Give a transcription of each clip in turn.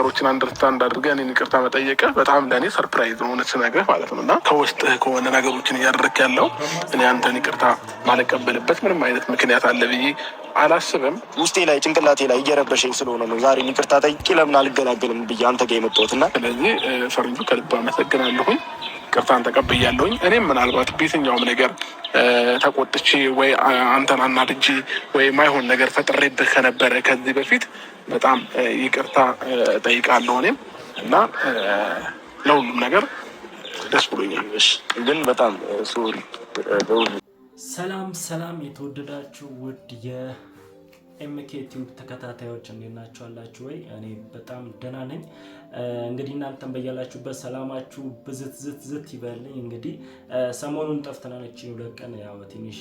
ነገሮችን አንደርስታንድ አድርገህ እኔን ይቅርታ መጠየቅህ በጣም ለእኔ ሰርፕራይዝ ነው እውነት ስነግርህ ማለት ነው። እና ከውስጥህ ከሆነ ነገሮችን እያደረክ ያለው እኔ አንተን ይቅርታ ማልቀበልበት ምንም አይነት ምክንያት አለ ብዬ አላስብም። ውስጤ ላይ ጭንቅላቴ ላይ እየረበሸኝ ስለሆነ ነው ዛሬ ይቅርታ ጠይቄ ለምን አልገላገልም ብዬ አንተ ጋር የመጣሁት እና ስለዚህ ፈረንጁ ከልብ አመሰግናለሁኝ። ቅርታን ተቀብያለሁኝ። እኔም ምናልባት በየትኛውም ነገር ተቆጥቼ ወይ አንተን አናድጄ ወይ ማይሆን ነገር ፈጥሬብህ ከነበረ ከዚህ በፊት በጣም ይቅርታ ጠይቃለሁ እኔም እና ለሁሉም ነገር ደስ ብሎኛል። ግን በጣም ሶሪ። ሰላም የተወደዳችሁ ውድ የኤምኬ ቲዩብ ተከታታዮች እንዴት ናችሁ? አላችሁ ወይ? እኔ በጣም ደህና ነኝ። እንግዲህ እናንተም በያላችሁበት ሰላማችሁ ብዝት ይበልኝ። እንግዲህ ሰሞኑን ጠፍተናል። ሁለት ቀን ያው ትንሽ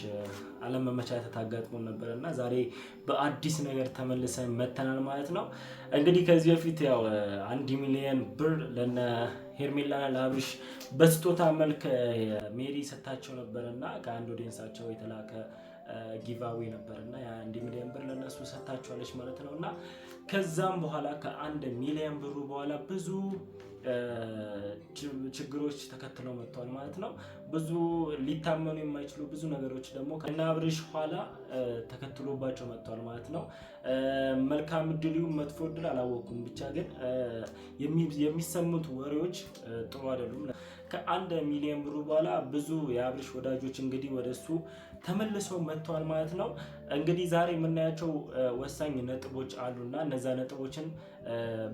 አለመመቻቸት አጋጥሞን ነበር እና ዛሬ በአዲስ ነገር ተመልሰን መተናል ማለት ነው። እንግዲህ ከዚህ በፊት ያው 1 ሚሊዮን ብር ለነ ሄርሜላና ለአብርሽ በስጦታ መልክ ሜሪ ሰጣቸው ነበርና ከአንድ ኦዲየንሳቸው የተላከ ጊቫዌ ነበርና ያ1 ሚሊዮን ብር ለነሱ ሰጣቸዋለች ማለት ነውና ከዛም በኋላ ከ1 ሚሊዮን ብሩ በኋላ ብዙ ችግሮች ተከትለው መጥተዋል ማለት ነው። ብዙ ሊታመኑ የማይችሉ ብዙ ነገሮች ደግሞ ከና አብርሽ ኋላ ተከትሎባቸው መጥተዋል ማለት ነው። መልካም እድል ይሁን መጥፎ እድል አላወኩም፣ ብቻ ግን የሚሰሙት ወሬዎች ጥሩ አይደሉም። ከ1 ሚሊዮን ብሩ በኋላ ብዙ የአብርሽ ወዳጆች እንግዲህ ወደሱ ተመልሰው መጥተዋል ማለት ነው። እንግዲህ ዛሬ የምናያቸው ወሳኝ ነጥቦች አሉና እነዛ ነጥቦችን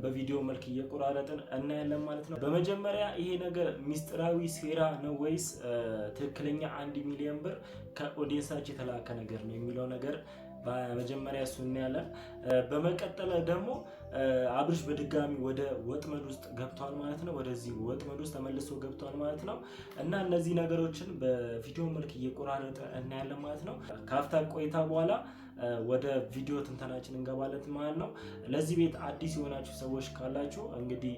በቪዲዮ መልክ እየቆራረጥን እናያለን ማለት ነው። በመጀመሪያ ይሄ ነገር ሚስጥራዊ ሴራ ነው ወይስ ትክክለኛ 1 ሚሊዮን ብር ከኦዲየንሳችን የተላከ ነገር ነው የሚለው ነገር በመጀመሪያ እሱ እናያለን። በመቀጠል ደግሞ አብርሽ በድጋሚ ወደ ወጥመድ ውስጥ ገብቷል ማለት ነው። ወደዚህ ወጥመድ ውስጥ ተመልሶ ገብቷል ማለት ነው እና እነዚህ ነገሮችን በቪዲዮ መልክ እየቆራረጠ እናያለን ማለት ነው። ከአፍታ ቆይታ በኋላ ወደ ቪዲዮ ትንተናችን እንገባለን ማለት ነው። ለዚህ ቤት አዲስ የሆናችሁ ሰዎች ካላችሁ እንግዲህ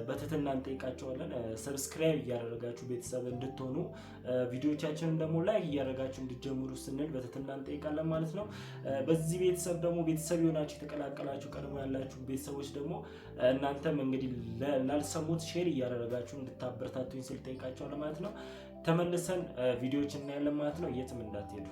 በትህትና እንጠይቃችኋለን። ሰብስክራይብ እያደረጋችሁ ቤተሰብ እንድትሆኑ ቪዲዮቻችንን ደግሞ ላይክ እያደረጋችሁ እንድትጀምሩ ስንል በትህትና እንጠይቃለን ማለት ነው። በዚህ ቤተሰብ ደግሞ ቤተሰብ የሆናችሁ የተቀላቀላችሁ ቀድሞ ያላችሁ ቤተሰቦች ደግሞ እናንተም እንግዲህ ላልሰሙት ሼር እያደረጋችሁ እንድታበረታቱኝ ስል ጠይቃችኋለን ማለት ነው። ተመልሰን ቪዲዮዎችን እናያለን ማለት ነው። የትም እንዳትሄዱ።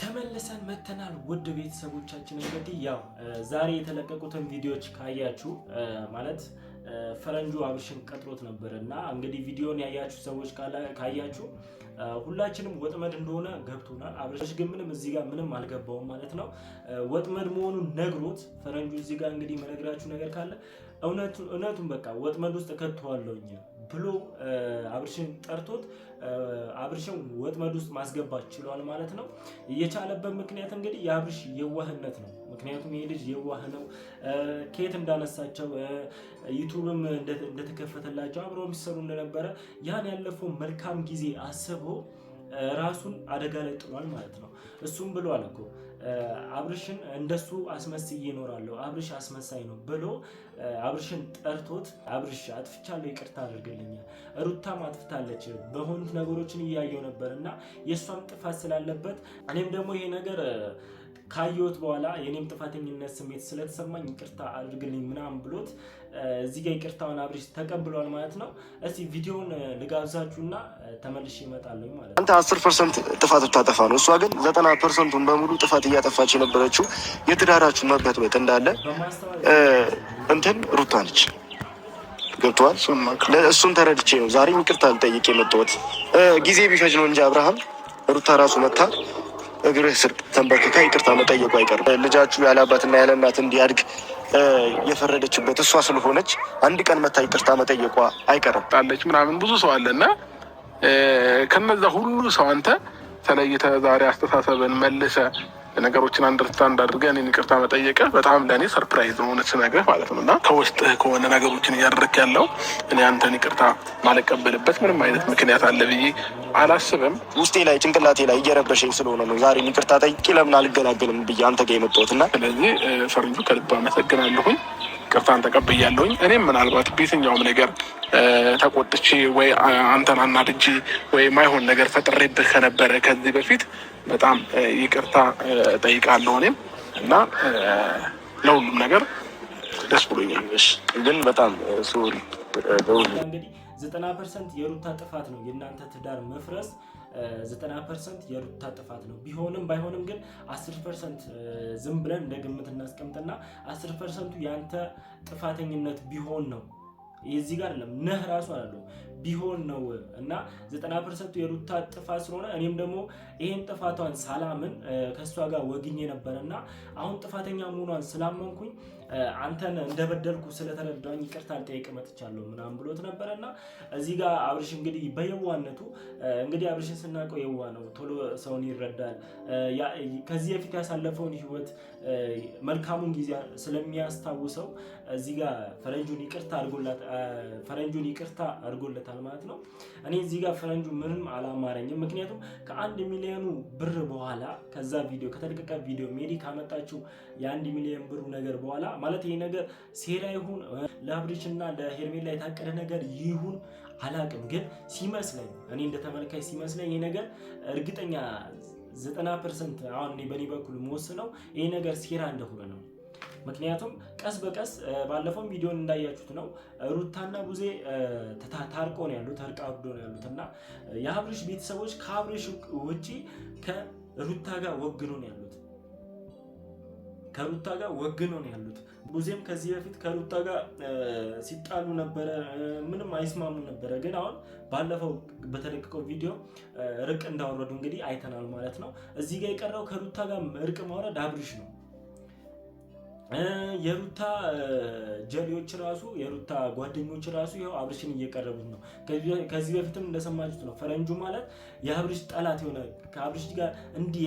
ተመልሰን መተናል ውድ ቤተሰቦቻችን። እንግዲህ ያው ዛሬ የተለቀቁትን ቪዲዮዎች ካያችሁ ማለት ፈረንጁ አብርሽን ቀጥሮት ነበር እና እንግዲህ ቪዲዮን ያያችሁ ሰዎች ካያችሁ ሁላችንም ወጥመድ እንደሆነ ገብቶናል። አብርሽ ግን እዚህ ጋር ምንም አልገባውም ማለት ነው። ወጥመድ መሆኑን ነግሮት ፈረንጁ እዚህ ጋር እንግዲህ መነግራችሁ ነገር ካለ እውነቱን በቃ ወጥመድ ውስጥ ከተዋለውኝ ብሎ አብርሽን ጠርቶት አብርሽን ወጥመድ ውስጥ ማስገባት ችሏል ማለት ነው። የቻለበት ምክንያት እንግዲህ የአብርሽ የዋህነት ነው። ምክንያቱም ይሄ ልጅ የዋህ ነው። ከየት እንዳነሳቸው ዩቲዩብም እንደተከፈተላቸው አብረው የሚሰሩ እንደነበረ ያን ያለፈው መልካም ጊዜ አስቦ ራሱን አደጋ ላይ ጥሏል ማለት ነው። እሱም ብሏል እኮ አብርሽን እንደሱ አስመስዬ እኖራለሁ፣ አብርሽ አስመሳይ ነው ብሎ አብርሽን ጠርቶት አብርሽ አጥፍቻለሁ ይቅርታ አድርግልኝ፣ ሩታም አጥፍታለች በሆኑት ነገሮችን እያየው ነበርና የሷም ጥፋት ስላለበት እኔም ደግሞ ይሄ ነገር ካየሁት በኋላ የኔም ጥፋተኝነት ስሜት ስለተሰማኝ ይቅርታ አድርግልኝ ምናምን ብሎት እዚህ ጋር ይቅርታውን አብርሽ ተቀብሏል ማለት ነው። እስቲ ቪዲዮውን ልጋብዛችሁና ተመልሼ እመጣለሁ ማለት ነው። አንተ 10% ጥፋት ታጠፋ ነው፣ እሷ ግን 90%ን በሙሉ ጥፋት እያጠፋች የነበረችው የትዳራችሁ መበጥበጥ እንዳለ እንትን ሩታ ነች። ገብቷል። እሱን ተረድቼ ነው ዛሬ ይቅርታ ልጠይቅ የመጣሁት። ጊዜ ቢፈጅ ነው እንጂ አብርሃም ሩታ ራሱ መታ እግርህ ስር ተንበርክካ ይቅርታ መጠየቁ አይቀርም። ልጃችሁ ያለ አባትና ያለ እናት እንዲያድግ የፈረደችበት እሷ ስለሆነች አንድ ቀን መታ ይቅርታ መጠየቋ አይቀርም። ጣለች ምናምን ብዙ ሰው አለና ከነዛ ሁሉ ሰው አንተ ተለይተህ ዛሬ አስተሳሰብን መልሰ ነገሮችን አንደርስታንድ አድርገህ እኔን ይቅርታ መጠየቅህ በጣም ለእኔ ሰርፕራይዝ ነው እውነት ስነግርህ ማለት ነው። እና ከውስጥህ ከሆነ ነገሮችን እያደረክ ያለው እኔ አንተን ይቅርታ ማልቀበልበት ምንም አይነት ምክንያት አለ ብዬ አላስብም። ውስጤ ላይ ጭንቅላቴ ላይ እየረበሸኝ ስለሆነ ነው ዛሬ ይቅርታ ጠይቄ ለምን አልገላገልም ብዬ አንተ ጋር የመጣሁት እና ስለዚህ ፈረንጁ ከልብ አመሰግናለሁኝ። ቅርታን ተቀብያለሁኝ። እኔም ምናልባት በየትኛውም ነገር ተቆጥቼ ወይ አንተን አናድጄ ወይ ማይሆን ነገር ፈጥሬብህ ከነበረ ከዚህ በፊት በጣም ይቅርታ ጠይቃለሁ እኔም እና ለሁሉም ነገር ደስ ብሎኛል። ግን በጣም ሶሪ። እንግዲህ 90% የሩታ ጥፋት ነው የእናንተ ትዳር መፍረስ 90% የሩታ ጥፋት ነው። ቢሆንም ባይሆንም ግን 10% ዝም ብለን እንደ ግምት እናስቀምጥና 10% ያንተ ጥፋተኝነት ቢሆን ነው የዚህ ጋር አይደለም ነህ ራሱ አይደለም ቢሆን ነው እና 90% የሩታ ጥፋት ስለሆነ እኔም ደግሞ ይሄን ጥፋቷን ሳላምን ከሷ ጋር ወግኜ ነበርና አሁን ጥፋተኛ መሆኗን ስላመንኩኝ አንተን እንደበደልኩ ስለተረዳኝ ይቅርታ ልጠይቅ መጥቻለሁ ምናምን ብሎት ነበርና እዚህ ጋር አብርሽ እንግዲህ በየዋነቱ እንግዲህ አብርሽን ስናውቀው የዋ ነው፣ ቶሎ ሰውን ይረዳል። ከዚህ በፊት ያሳለፈውን ህይወት መልካሙን ጊዜ ስለሚያስታውሰው እዚህ ጋር ፈረንጁን ይቅርታ አድርጎለታል ማለት ነው። እኔ እዚህ ጋር ፈረንጁ ምንም አላማረኝም። ምክንያቱም ከ1 ሚሊዮን ብር በኋላ ከዛ ቪዲዮ ከተለቀቀ ቪዲዮ ሜዲ ካመጣችው የ1 ሚሊዮን ብሩ ነገር በኋላ ማለት ይሄ ነገር ሴራ ይሁን ለአብርሽ እና ለሄርሜላ የታቀደ ነገር ይሁን አላቅም፣ ግን ሲመስለኝ እኔ እንደተመልካች ሲመስለኝ ይሄ ነገር እርግጠኛ 90% አሁን እኔ በኔ በኩል የምወስነው ይሄ ነገር ሴራ እንደሆነ ነው። ምክንያቱም ቀስ በቀስ ባለፈው ቪዲዮን እንዳያችሁት ነው ሩታና ቡዜ ታርቆ ነው ያሉት፣ ተርቃዶ ነው ያሉት እና የአብርሽ ቤተሰቦች ከአብርሽ ውጪ ከሩታ ጋር ወግኖ ነው ያሉት ቡዜም ከዚህ በፊት ከሩታ ጋር ሲጣሉ ነበረ፣ ምንም አይስማሙ ነበረ። ግን አሁን ባለፈው በተለቀቀው ቪዲዮ እርቅ እንዳወረዱ እንግዲህ አይተናል ማለት ነው። እዚህ ጋር የቀረው ከሩታ ጋር እርቅ ማውረድ አብርሽ ነው። የሩታ ጀሌዎች ራሱ የሩታ ጓደኞች ራሱ ይኸው አብርሽን እየቀረቡት ነው። ከዚህ በፊትም እንደሰማችሁት ነው ፈረንጁ ማለት የአብርሽ ጠላት የሆነ ከአብርሽ ጋር እንዲህ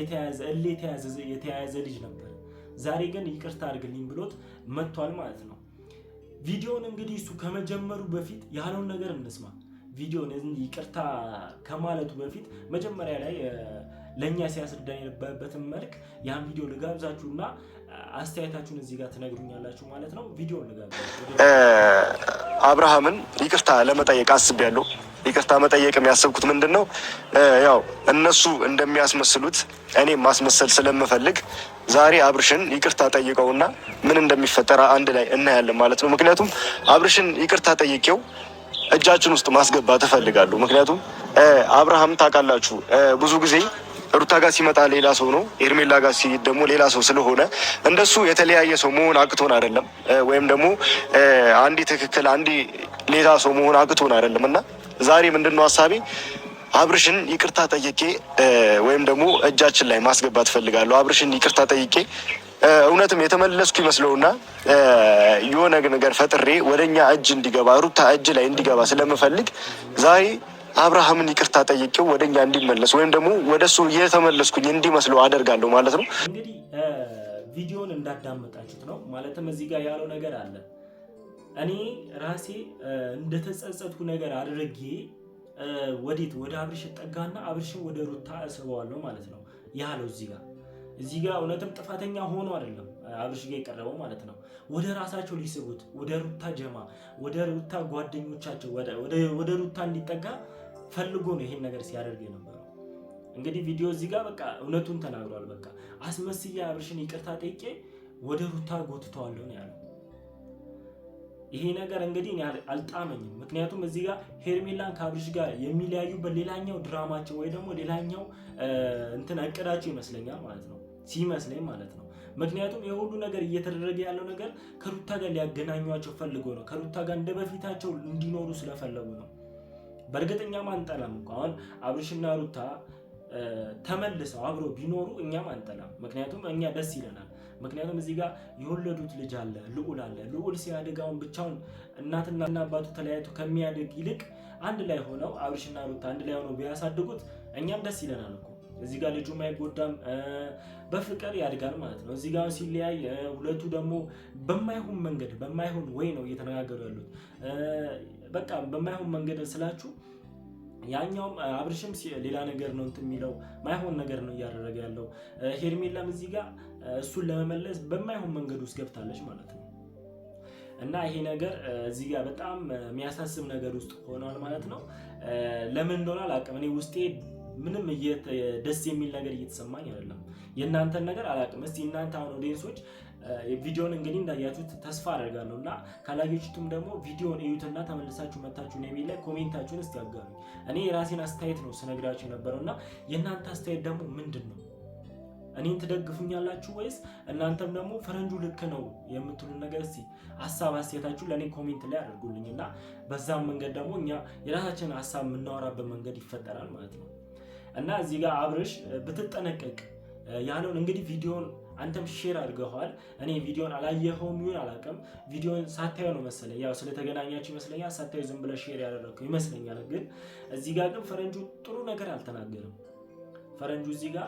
የተያያዘ ልጅ ነበር። ዛሬ ግን ይቅርታ አድርግልኝ ብሎት መጥቷል ማለት ነው። ቪዲዮን እንግዲህ እሱ ከመጀመሩ በፊት ያለውን ነገር እንስማ። ቪዲዮን ይቅርታ ከማለቱ በፊት መጀመሪያ ላይ ለእኛ ሲያስረዳ የነበረበትን መልክ ያን ቪዲዮ ልጋብዛችሁና አስተያየታችሁን እዚህ ጋር ትነግሩኛላችሁ ማለት ነው። ቪዲዮን ልጋብዛችሁ። አብርሃምን ይቅርታ ለመጠየቅ አስቤያለሁ። ይቅርታ መጠየቅ የሚያስብኩት ምንድነው ያው እነሱ እንደሚያስመስሉት እኔ ማስመሰል ስለምፈልግ ዛሬ አብርሽን ይቅርታ ጠይቀውና ምን እንደሚፈጠር አንድ ላይ እናያለን ማለት ነው። ምክንያቱም አብርሽን ይቅርታ ጠይቄው እጃችን ውስጥ ማስገባት እፈልጋለሁ። ምክንያቱም አብርሃም ታውቃላችሁ ብዙ ጊዜ ሩታ ጋር ሲመጣ ሌላ ሰው ነው፣ ሄርሜላ ጋር ሲሄድ ደግሞ ሌላ ሰው ስለሆነ እንደሱ የተለያየ ሰው መሆን አቅቶን አይደለም፣ ወይም ደግሞ አንዴ ትክክል አንዴ ሌላ ሰው መሆን አቅቶን አይደለም። እና ዛሬ ምንድነው ሀሳቤ አብርሽን ይቅርታ ጠይቄ ወይም ደግሞ እጃችን ላይ ማስገባት ፈልጋለሁ። አብርሽን ይቅርታ ጠይቄ እውነትም የተመለስኩ ይመስለውና የሆነ ነገር ፈጥሬ ወደኛ እጅ እንዲገባ ሩታ እጅ ላይ እንዲገባ ስለምፈልግ ዛሬ አብርሃምን ይቅርታ ጠይቄው ወደኛ እንዲመለስ ወይም ደግሞ ወደሱ እየተመለስኩኝ እንዲመስለው አደርጋለሁ ማለት ነው። እንግዲህ ቪዲዮን እንዳዳመጣችሁት ነው። ማለትም እዚህ ጋር ያለው ነገር አለ። እኔ ራሴ እንደተጸጸትኩ ነገር አድርጌ ወደ አብርሽ ጠጋና አብርሽን ወደ ሩታ እስበዋለሁ ማለት ነው ያለው እዚህ ጋር እውነትም ጥፋተኛ ሆኖ አይደለም አብርሽ ጋር የቀረበው ማለት ነው። ወደ ራሳቸው ሊስቡት ወደ ሩታ ጀማ ወደ ሩታ ጓደኞቻቸው ወደ ሩታ እንዲጠጋ ፈልጎ ነው ይሄን ነገር ሲያደርግ የነበረው። እንግዲህ ቪዲዮ እዚህ ጋር በቃ እውነቱን ተናግሯል። በቃ አስመስያ አብርሽን ይቅርታ ጠይቄ ወደ ሩታ ጎትተዋለሁ ነው ያለው። ይሄ ነገር እንግዲህ አልጣመኝም። ምክንያቱም እዚህ ጋር ሄርሜላን ከአብርሽ ጋር የሚለያዩበት ሌላኛው ድራማቸው ወይ ደግሞ ሌላኛው እቅዳቸው ይመስለኛል ማለት ነው፣ ሲመስለኝ ማለት ነው። ምክንያቱም የሁሉ ነገር እየተደረገ ያለው ነገር ከሩታ ጋር ሊያገናኟቸው ፈልጎ ነው። ከሩታ ጋር እንደ በፊታቸው እንዲኖሩ ስለፈለጉ ነው። በእርግጠኛም አንጠላም እኮ አሁን አብርሽና ሩታ ተመልሰው አብሮ ቢኖሩ እኛም አንጠላም። ምክንያቱም እኛ ደስ ይለናል። ምክንያቱም እዚህ ጋር የወለዱት ልጅ አለ፣ ልዑል አለ። ልዑል ሲያድግ አሁን ብቻውን እናትና አባቱ ተለያይቶ ከሚያድግ ይልቅ አንድ ላይ ሆነው አብርሽና ሩታ አንድ ላይ ሆነው ቢያሳድጉት እኛም ደስ ይለናል እኮ። እዚህ ጋር ልጁም አይጎዳም፣ በፍቅር ያድጋል ማለት ነው። እዚህ ጋር ሲለያይ ሁለቱ ደግሞ በማይሆን መንገድ በማይሆን ወይ ነው እየተነጋገሩ ያሉት። በቃ በማይሆን መንገድ ስላችሁ ያኛውም አብርሽም ሌላ ነገር ነው የሚለው ማይሆን ነገር ነው እያደረገ ያለው። ሄርሜላም እዚህ ጋር እሱን ለመመለስ በማይሆን መንገድ ውስጥ ገብታለች ማለት ነው። እና ይሄ ነገር እዚህ ጋር በጣም የሚያሳስብ ነገር ውስጥ ሆኗል ማለት ነው። ለምን እንደሆነ አላውቅም። እኔ ውስጤ ምንም ደስ የሚል ነገር እየተሰማኝ አይደለም። የእናንተን ነገር አላውቅም። እስቲ እናንተ አሁን ኦዲየንሶች ቪዲዮን እንግዲህ እንዳያችሁት ተስፋ አደርጋለሁ እና ካላያችሁትም ደግሞ ቪዲዮን እዩትና ተመልሳችሁ መታችሁ ነው ላይ ኮሜንታችሁን እስቲ ያጋሩኝ። እኔ የራሴን አስተያየት ነው ስነግራችሁ የነበረው እና የእናንተ አስተያየት ደግሞ ምንድን ነው? እኔን ትደግፉኛላችሁ ወይስ እናንተም ደግሞ ፈረንጁ ልክ ነው የምትሉን ነገር እስቲ ሀሳብ አስተያየታችሁ ለእኔ ኮሜንት ላይ አድርጉልኝ እና በዛም መንገድ ደግሞ እኛ የራሳችንን ሀሳብ የምናወራበት መንገድ ይፈጠራል ማለት ነው። እና እዚህ ጋር አብርሽ ብትጠነቀቅ ያለውን እንግዲህ ቪዲዮን አንተም ሼር አድርገዋል። እኔ ቪዲዮን አላየኸውም ይሁን አላውቅም። ቪዲዮን ሳታየው ነው መሰለኝ፣ ያው ስለተገናኛችሁ ይመስለኛል ሳታየው ዝም ብለህ ሼር ያደረግከው ይመስለኛል። ግን እዚህ ጋር ግን ፈረንጁ ጥሩ ነገር አልተናገርም። ፈረንጁ እዚህ ጋር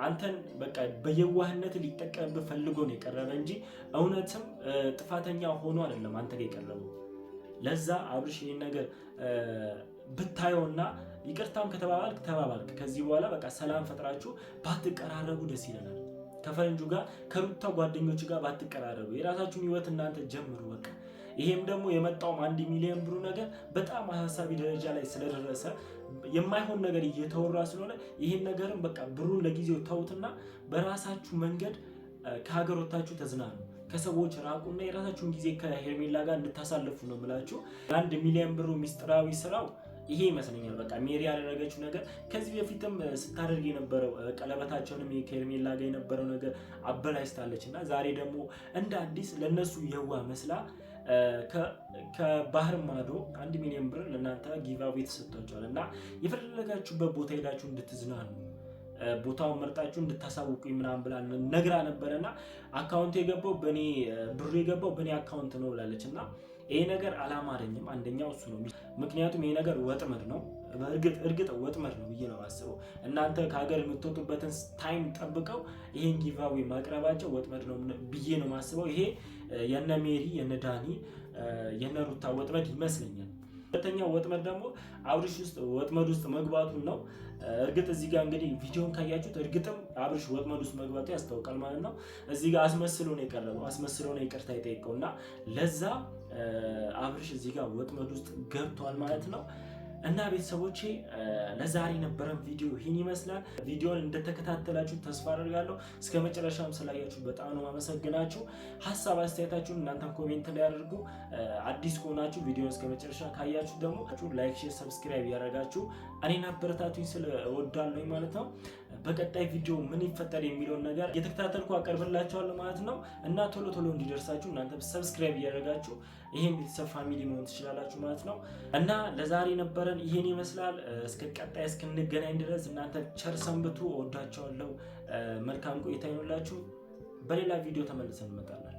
አንተን በቃ በየዋህነት ሊጠቀምብህ ፈልጎ ነው የቀረበ እንጂ እውነትም ጥፋተኛ ሆኖ አይደለም አንተ ጋር የቀረበው። ለዛ አብርሽ ይህን ነገር ብታየውና ይቅርታም ከተባባልክ ተባባልክ፣ ከዚህ በኋላ በቃ ሰላም ፈጥራችሁ ባትቀራረቡ ደስ ይለናል። ከፈረንጁ ጋር ከሩታ ጓደኞች ጋር ባትቀራረቡ፣ የራሳችሁን ህይወት እናንተ ጀምሩ በቃ። ይሄም ደግሞ የመጣውም 1 ሚሊዮን ብሩ ነገር በጣም አሳሳቢ ደረጃ ላይ ስለደረሰ የማይሆን ነገር እየተወራ ስለሆነ ይህን ነገርም በቃ ብሩን ለጊዜው ተውትና በራሳችሁ መንገድ ከሀገር ወጥታችሁ ተዝናኑ፣ ከሰዎች ራቁና የራሳችሁን ጊዜ ከሄርሜላ ጋር እንድታሳልፉ ነው የምላችሁ። 1 ሚሊዮን ብሩ ሚስጥራዊ ስራው ይሄ ይመስለኛል። በቃ ሜሪ ያደረገችው ነገር ከዚህ በፊትም ስታደርግ የነበረው ቀለበታቸውንም ከሄርሜላ ጋር የነበረው ነገር አበላሽታለች እና ዛሬ ደግሞ እንደ አዲስ ለነሱ የዋ መስላ ከባህር ማዶ 1 ሚሊዮን ብር ለእናንተ ጊቫዌ ተሰጥቷቸዋል እና የፈለጋችሁበት ቦታ ሄዳችሁ እንድትዝናኑ ቦታውን መርጣችሁ እንድታሳውቁኝ ምናምን ብላ ነግራ ነበረና አካውንት የገባው በኔ ብሩ የገባው በኔ አካውንት ነው ብላለች እና ይሄ ነገር አላማረኝም። አንደኛው እሱ ነው። ምክንያቱም ይሄ ነገር ወጥመድ ነው። እርግጥ ወጥመድ ነው ብዬ ነው የማስበው። እናንተ ከሀገር የምትወጡበትን ታይም ጠብቀው ይሄን ጊቫዌ ማቅረባቸው ወጥመድ ነው ብዬ ነው የማስበው። ይሄ የነ ሜሪ የነ ዳኒ የነ ሩታ ወጥመድ ይመስለኛል። ሁለተኛው ወጥመድ ደግሞ አብርሽ ውስጥ ወጥመድ ውስጥ መግባቱን ነው። እርግጥ እዚህ ጋር እንግዲህ ቪዲዮን ካያችሁት እርግጥም አብርሽ ወጥመድ ውስጥ መግባቱ ያስታውቃል ማለት ነው። እዚህ ጋር አስመስሎ ነው የቀረበው፣ አስመስሎ ነው ይቅርታ የጠየቀው እና ለዛ አብርሽ እዚህ ጋር ወጥመድ ውስጥ ገብቷል ማለት ነው። እና ቤተሰቦቼ ለዛሬ የነበረን ቪዲዮ ይህን ይመስላል። ቪዲዮን እንደተከታተላችሁ ተስፋ አደርጋለሁ። እስከ መጨረሻም ስላያችሁ በጣም ነው አመሰግናችሁ። ሀሳብ አስተያየታችሁን እናንተም ኮሜንት ላይ አድርጉ። አዲስ ከሆናችሁ ቪዲዮን እስከ መጨረሻ ካያችሁ ደግሞ ላይክ፣ ሼር፣ ሰብስክራይብ ያደረጋችሁ እኔን አበረታቱኝ ስለ እወዳለሁ ማለት ነው። በቀጣይ ቪዲዮ ምን ይፈጠር የሚለውን ነገር የተከታተልኩ አቀርብላችኋለሁ ማለት ነው እና ቶሎ ቶሎ እንዲደርሳችሁ እናንተ ሰብስክራይብ እያደረጋችሁ ይሄን ቤተሰብ ፋሚሊ መሆን ትችላላችሁ ማለት ነው። እና ለዛሬ ነበረን ይሄን ይመስላል። እስከ ቀጣይ እስክንገናኝ ድረስ እናንተ ቸር ሰንብቱ። እወዳችኋለሁ። መልካም ቆይታ ይሁንላችሁ። በሌላ ቪዲዮ ተመልሰን እንመጣለን።